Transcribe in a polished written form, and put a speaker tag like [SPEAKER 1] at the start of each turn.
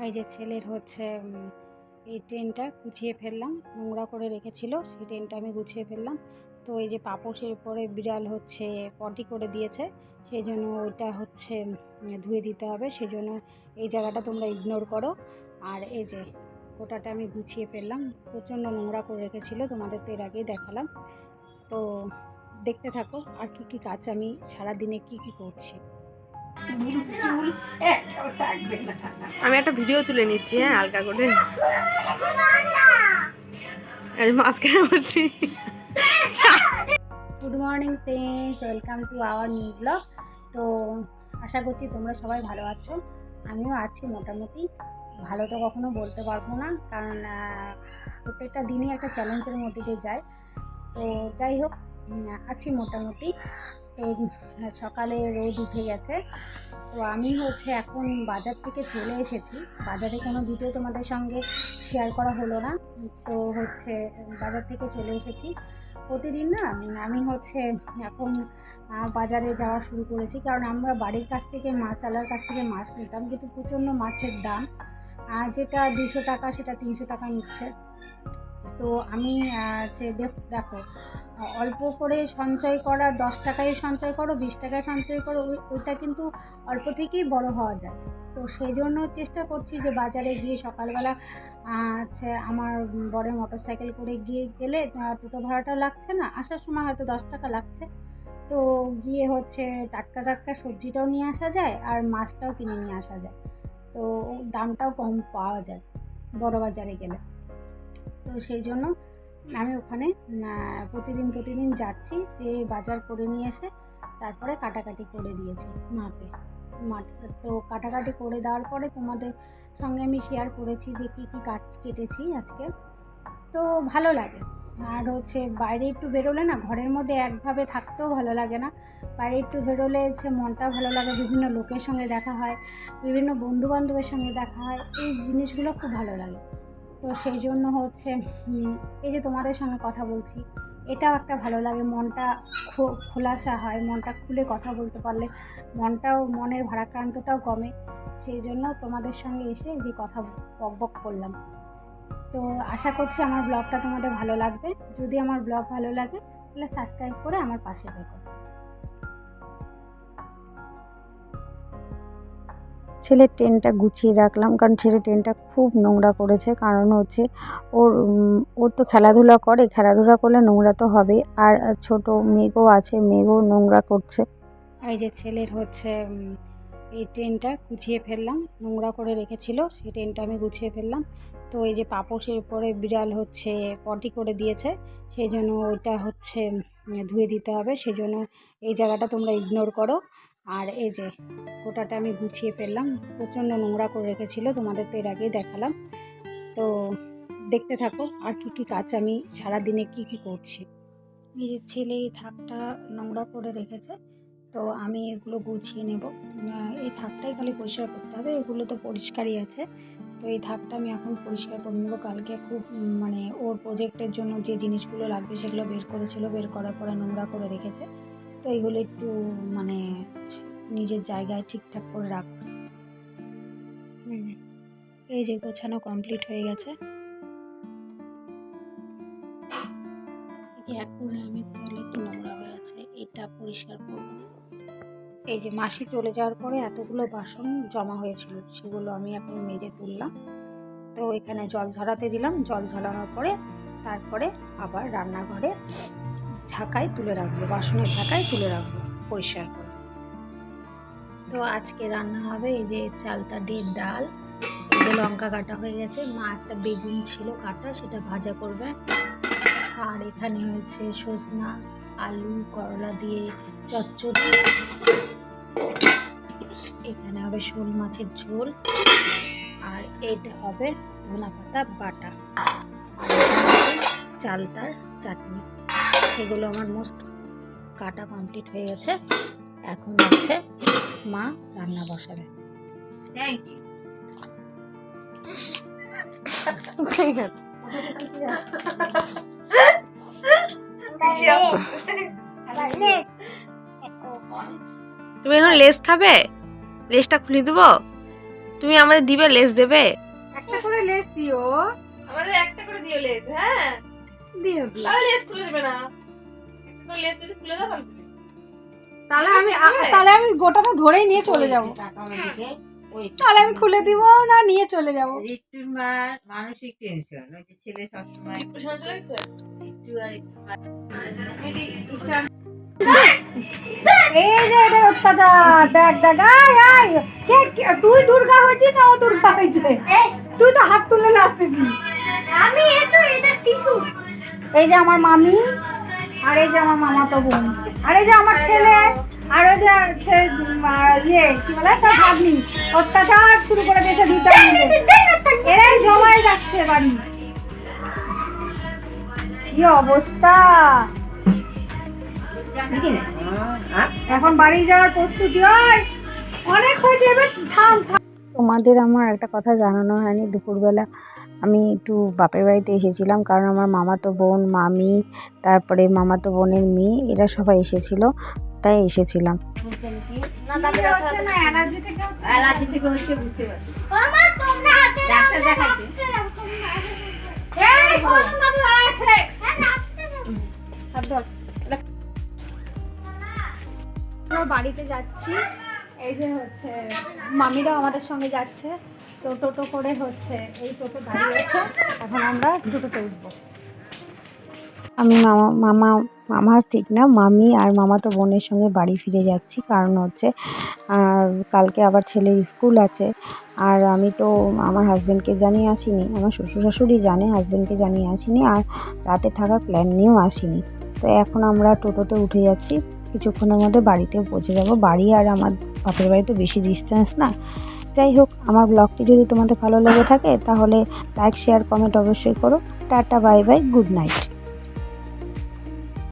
[SPEAKER 1] এই যে ছেলের হচ্ছে এই ট্রেনটা গুছিয়ে ফেললাম, নোংরা করে রেখেছিল সেই ট্রেনটা আমি গুছিয়ে ফেললাম। তো এই যে পাপোশের উপরে বিড়াল হচ্ছে পটি করে দিয়েছে, সেই জন্য ওইটা হচ্ছে ধুয়ে দিতে হবে, সেই জন্য এই জায়গাটা তোমরা ইগনোর করো। আর এই যে গোটাটা আমি গুছিয়ে ফেললাম, প্রচণ্ড নোংরা করে রেখেছিল, তোমাদের তো এর আগেই দেখালাম। তো দেখতে থাকো আর কি কাজ আমি সারাদিনে কি করছি।
[SPEAKER 2] আমি একটা ভিডিও তুলে নিচ্ছি, হ্যাঁ, হালকা করে মাঝখানে বলছি।
[SPEAKER 1] Good morning friends, welcome to our new blog. তো আশা করছি তোমরা সবাই ভালো আছো, আমিও আছি মোটামুটি। ভালো তো কখনো বলতে পারবো না, কারণ প্রত্যেকটা দিনই একটা চ্যালেঞ্জের মধ্যে দিয়ে যায়। তো যাই হোক, আছি মোটামুটি। তো সকালে রোদ উঠে গেছে, তো আমি হচ্ছে এখন বাজার থেকে চলে এসেছি। বাজারে কোনো ভিডিও তোমাদের সঙ্গে শেয়ার করা হলো না, তো হচ্ছে বাজার থেকে চলে এসেছি। প্রতিদিন না আমি হচ্ছে এখন বাজারে যাওয়া শুরু করেছি, কারণ আমরা বাড়ির কাছ থেকে মাছওয়ালার কাছ থেকে মাছ নিতাম, কিন্তু প্রচণ্ড মাছের দাম, যেটা 200 টাকা সেটা 300 টাকা নিচ্ছে। তো আমি দেখো, অল্প করে সঞ্চয় করা, 10 টাকায় সঞ্চয় করো, 20 টাকায় সঞ্চয় করো, ওইটা কিন্তু অল্প থেকেই বড় হওয়া যায়। তো সেই জন্য চেষ্টা করছি যে বাজারে গিয়ে সকালবেলা আমার বরের মোটরসাইকেল করে গেলে টোটো ভাড়াটাও লাগছে না, আসার সময় হয়তো 10 টাকা লাগছে। তো গিয়ে হচ্ছে টাটকা টাটকা সবজিটাও নিয়ে আসা যায় আর মাছটাও কিনে নিয়ে আসা যায়, তো দামটাও কম পাওয়া যায় বড় বাজারে গেলে। তো সেই জন্য আমি ওখানে প্রতিদিন যাচ্ছি, যে বাজার করে নিয়ে এসে তারপরে কাটাকাটি করে দিয়েছি মাপে। তো কাটাকাটি করে দেওয়ার পরে তোমাদের সঙ্গে আমি শেয়ার করেছি যে কী কেটেছি আজকে। তো ভালো লাগে। আর হচ্ছে বাইরে একটু বেরোলে না, ঘরের মধ্যে একভাবে থাকতেও ভালো লাগে না, বাইরে একটু বেরোলে মনটা ভালো লাগে, বিভিন্ন লোকের সঙ্গে দেখা হয়, বিভিন্ন বন্ধুবান্ধবের সঙ্গে দেখা হয়, এই জিনিসগুলো খুব ভালো লাগে। তো সেই জন্য হচ্ছে এই যে তোমাদের সঙ্গে কথা বলছি, এটাও একটা ভালো লাগে, মনটা খোলাসা হয়, মনটা খুলে কথা বলতে পারলে মনের ভারাক্রান্তটাও কমে। সেই জন্য তোমাদের সঙ্গে এসে যে কথা বকবক করলাম। তো আশা করছি আমার ব্লগটা তোমাদের ভালো লাগবে। যদি আমার ব্লগ ভালো লাগে তাহলে সাবস্ক্রাইব করে আমার পাশে থেকো। ছেলের ট্রেনটা গুছিয়ে রাখলাম, কারণ ছেলের ট্রেনটা খুব নোংরা করেছে, কারণ হচ্ছে ওর তো খেলাধুলা করলে নোংরা তো হবে। আর ছোট মেঘও আছে, মেঘও নোংরা করছে। এই যে ছেলের হচ্ছে এই ট্রেনটা গুছিয়ে ফেললাম, নোংরা করে রেখেছিল সেই ট্রেনটা আমি গুছিয়ে ফেললাম। তো এই যে পাপোশের উপরে বিড়াল হচ্ছে পটি করে দিয়েছে, সেই জন্য ওইটা হচ্ছে ধুয়ে দিতে হবে, সেই জন্য এই জায়গাটা তোমরা ইগনোর করো। আর এই যে গোটাটা আমি গুছিয়ে ফেললাম, প্রচণ্ড নোংরা করে রেখেছিল, তোমাদের তো এর আগেই দেখালাম। তো দেখতে থাকো আর কি কাজ আমি সারাদিনে কি করছি। এই যে ছেলে এই থাকটা নোংরা করে রেখেছে, তো আমি এগুলো গুছিয়ে নেব। এই থাকটাই খালি পরিষ্কার করতে হবে, এগুলো তো পরিষ্কারই আছে। তো এই থাকটা আমি এখন পরিষ্কার করে নেবো। কালকে খুব ওর প্রজেক্টের জন্য যে জিনিসগুলো লাগবে সেগুলো বের করার পরে নোংরা করে রেখেছে, তো এইগুলো একটু নিজের জায়গায় ঠিকঠাক করে রাখবো। এই যে গোছানো কমপ্লিট হয়ে গেছে। এক বললামের তলে কি নোংরা হয়ে আছে, এটা পরিষ্কার করব। এই যে মাসি চলে যাওয়ার পরে এতগুলো বাসন জমা হয়েছিল, সেগুলো আমি এখন মেজে তুললাম। তো এখানে জল ঝরাতে দিলাম, জল ঝরানোর পরে তারপরে আবার রান্নাঘরে ঝাঁকায় তুলে রাখবো, বাসনের ঝাঁকায় তুলে রাখবো পরিষ্কার করে। তো আজকে রান্না হবে এই যে চালতা দিয়ে ডাল, এই যে লঙ্কা কাটা হয়ে গেছে, মা একটা বেগুন ছিল কাটা, সেটা ভাজা করবে। আর এখানে হচ্ছে সজনা, আলু, করলা দিয়ে চচ্চড়ি, এখানে হবে শোল মাছের ঝোল, আর এইটা হবে ধনা পাতা বাটা, আর চালতার চাটনি। এগুলো আমার মোস্ট কাটা কমপ্লিট হয়ে গেছে, এখন হচ্ছে মা রান্না বসাবে। ঠিক আছে,
[SPEAKER 2] তুমি এখন লেস খাবে? লেসটা খুলে দেবো? তুমি আমাদের দিবে, লেস দেবে?
[SPEAKER 1] একটা করে লেস দিও।
[SPEAKER 2] আমাদের একটা করে দিও লেস। হ্যাঁ
[SPEAKER 1] দিও
[SPEAKER 2] তাহলে লেস খুলে দেবে না? একটা করে লেস যদি খুলে দাও
[SPEAKER 1] তাহলে তাহলে আমি গোটাটা ধরেই নিয়ে চলে যাব। তাহলে আমি খুলে দিব না, নিয়ে চলে যাব।
[SPEAKER 3] ঋতুর মানসিক টেনশন, ওই যে ছেলে সবসময় একটু আর একটু
[SPEAKER 1] এই যে এটা অত্যাচার, দেখ দেখ, আয় আয়, তুই দুর্গা হয়েছিস না ও দুর্গা হয়েছে? তুই তো হাত তুলে নাচতেছিস। আমি এটা শিশু। এই যে আমার মামি, আর এই যে আমার মামাতো বোন, আর এই যে আমার ছেলে, আর ওই যে ইয়ে কি বলে তার ভাগ্নি, অত্যাচার শুরু করে দিয়েছে দুটো মিলে। এরাই জমাই রাখছে বাড়ি। কি অবস্থা! এখন বাড়ি যাওয়ার প্রস্তুতি হয়, অনেক হয়েছে, এবার থাম থাম। তোমাদের আমার একটা কথা জানানো হয়নি, দুপুরবেলা আমি একটু বাপের বাড়িতে এসেছিলাম, কারণ আমার মামাতো বোন, মামি, তারপরে মামাতো বোনের মেয়ে, এরা সবাই এসেছিল, তাই এসেছিলাম।
[SPEAKER 3] অ্যালার্জি থেকে হচ্ছে বুঝতে পারছি। ডাক্তার দেখাচ্ছে।
[SPEAKER 1] বাড়িতে যাচ্ছি, এই যে হচ্ছে মামিরাও আমাদের সঙ্গে যাচ্ছে, তো টোটো করে হচ্ছে এই টোটো দাঁড়িয়েছে, এখন আমরা টোটোতে উঠবো। আমি মামা ঠিক না, মামি আর মামাতো বোনের সঙ্গে বাড়ি ফিরে যাচ্ছি, কারণ হচ্ছে কালকে আবার ছেলের স্কুল আছে। আর আমি তো আমার হাজব্যান্ডকে জানিয়ে আসিনি, আমার শ্বশুর শাশুড়ি জানে, হাজব্যান্ডকে জানিয়ে আসিনি, আর রাতে থাকার প্ল্যান নিয়েও আসিনি। তো এখন আমরা টোটোতে উঠে যাচ্ছি, কিছুক্ষণের মধ্যে বাড়িতে পৌঁছে যাব। বাড়ি আর আমার বাপের বাড়ি তো বেশি ডিস্টেন্স না। যাই হোক, আমার ব্লগটি যদি তোমাদের ভালো লেগে থাকে তাহলে লাইক, শেয়ার, কমেন্ট অবশ্যই করো। Tata, bye bye, good night.